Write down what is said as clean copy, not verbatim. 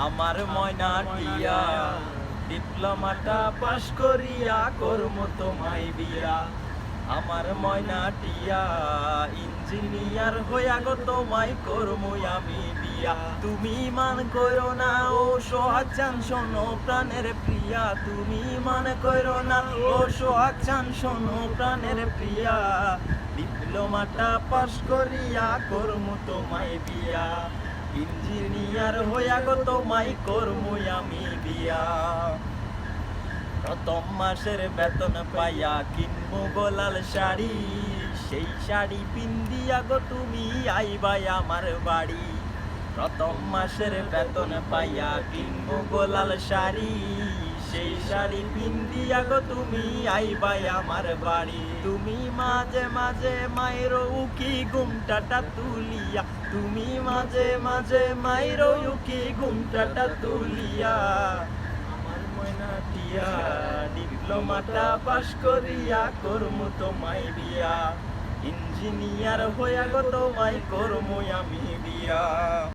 আমার ময়না টিয়া ডিপ্লোমাটা পাশ করিয়া করমু তোমায় বিয়া। আমার ময়না টিয়া ইঞ্জিনিয়ার হইয়া গো তোমায় করমু আমি বিয়া। তুমি মান করো না ও সোহাগ চান শোনো প্রাণের প্রিয়া। তুমি মান করো না ও সোহাগ চান শোনো প্রাণের প্রিয়া। ডিপ্লোমাটা পাশ করিয়া করমু তোমায় বিয়া। ইঞ্জিনিয়ার হইয়া গো তোমায় করমু আমি বিয়া। প্রথম মাসের বেতন পাইয়া কিনবো গোলাল শাড়ি। সেই শাড়ি পিন্দিয়া গো তুমি আইবাই আমার বাড়ি। প্রথম মাসের বেতন পাইয়া কিনবো গোলাল শাড়ি। সেই শাড়ি পিন্দিয়া গো তুমি আইবাই আমার বাড়ি। তুমি মাঝে মাঝে মায়ের উকি ঘুমটাটা তুলিয়া। তুমি মাঝে মাঝে মায়ের উকি ঘুমটাটা তুলিয়া। আমার ময়না টিয়া ডিপ্লোমাটা পাশ করিয়া করমু তোমায় বিয়া। ইঞ্জিনিয়ার হইয়া গো তোমায় করমু আমি বিয়া।